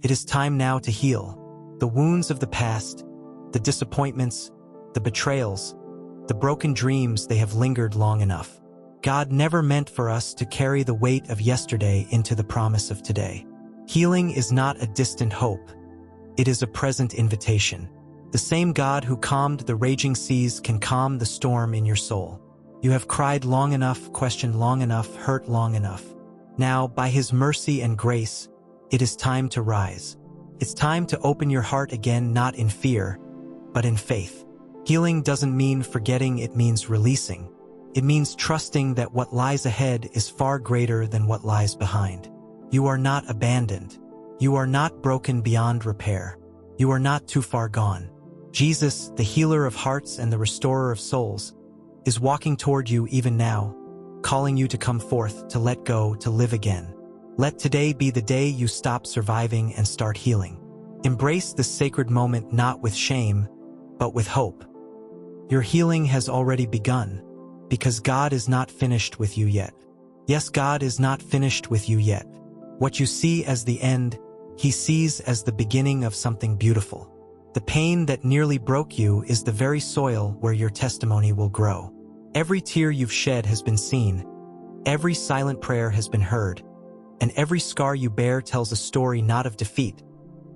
It is time now to heal. The wounds of the past, the disappointments, the betrayals, the broken dreams, they have lingered long enough. God never meant for us to carry the weight of yesterday into the promise of today. Healing is not a distant hope. It is a present invitation. The same God who calmed the raging seas can calm the storm in your soul. You have cried long enough, questioned long enough, hurt long enough. Now, by His mercy and grace, it is time to rise. It's time to open your heart again, not in fear, but in faith. Healing doesn't mean forgetting, it means releasing. It means trusting that what lies ahead is far greater than what lies behind. You are not abandoned. You are not broken beyond repair. You are not too far gone. Jesus, the healer of hearts and the restorer of souls, is walking toward you even now, calling you to come forth, to let go, to live again. Let today be the day you stop surviving and start healing. Embrace this sacred moment not with shame, but with hope. Your healing has already begun, because God is not finished with you yet. Yes, God is not finished with you yet. What you see as the end, He sees as the beginning of something beautiful. The pain that nearly broke you is the very soil where your testimony will grow. Every tear you've shed has been seen, every silent prayer has been heard, and every scar you bear tells a story not of defeat,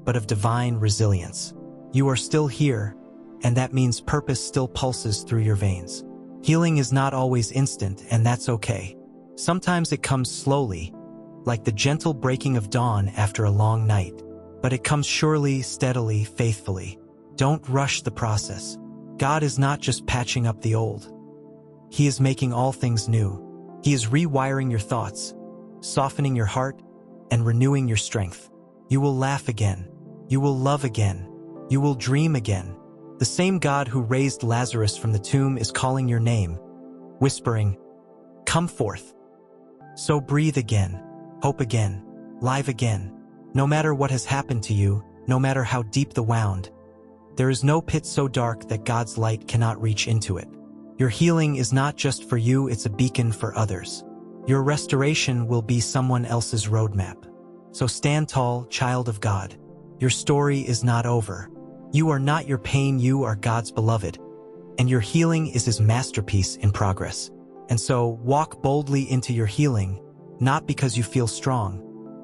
but of divine resilience. You are still here, and that means purpose still pulses through your veins. Healing is not always instant, and that's okay. Sometimes it comes slowly, like the gentle breaking of dawn after a long night. But it comes surely, steadily, faithfully. Don't rush the process. God is not just patching up the old. He is making all things new. He is rewiring your thoughts, softening your heart, and renewing your strength. You will laugh again. You will love again. You will dream again. The same God who raised Lazarus from the tomb is calling your name, whispering, "Come forth." So breathe again, hope again, live again. No matter what has happened to you, no matter how deep the wound, there is no pit so dark that God's light cannot reach into it. Your healing is not just for you, it's a beacon for others. Your restoration will be someone else's roadmap. So stand tall, child of God. Your story is not over. You are not your pain, you are God's beloved, and your healing is His masterpiece in progress. And so walk boldly into your healing, not because you feel strong,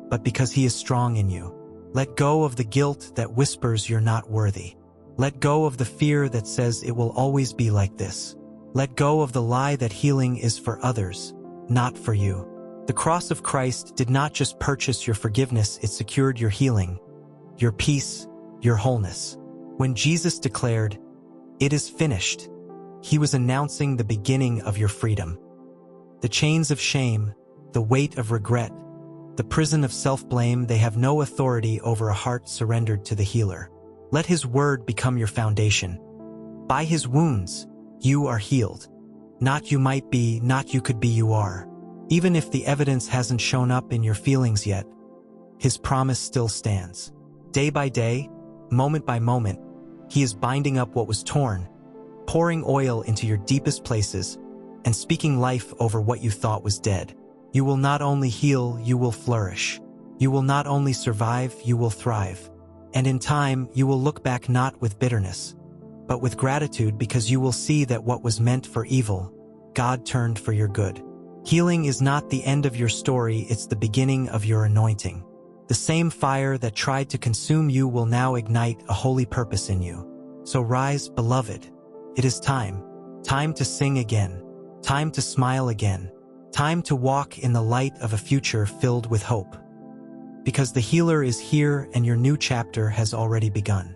but because He is strong in you. Let go of the guilt that whispers you're not worthy. Let go of the fear that says it will always be like this. Let go of the lie that healing is for others, not for you. The cross of Christ did not just purchase your forgiveness, it secured your healing, your peace, your wholeness. When Jesus declared, "It is finished," He was announcing the beginning of your freedom. The chains of shame, the weight of regret, the prison of self-blame, they have no authority over a heart surrendered to the healer. Let His word become your foundation. By His wounds, you are healed. Not you might be, not you could be, you are. Even if the evidence hasn't shown up in your feelings yet, His promise still stands. Day by day, moment by moment, He is binding up what was torn, pouring oil into your deepest places, and speaking life over what you thought was dead. You will not only heal, you will flourish. You will not only survive, you will thrive. And in time, you will look back not with bitterness, but with gratitude, because you will see that what was meant for evil, God turned for your good. Healing is not the end of your story, it's the beginning of your anointing. The same fire that tried to consume you will now ignite a holy purpose in you. So rise, beloved. It is time. Time to sing again. Time to smile again. Time to walk in the light of a future filled with hope. Because the healer is here and your new chapter has already begun.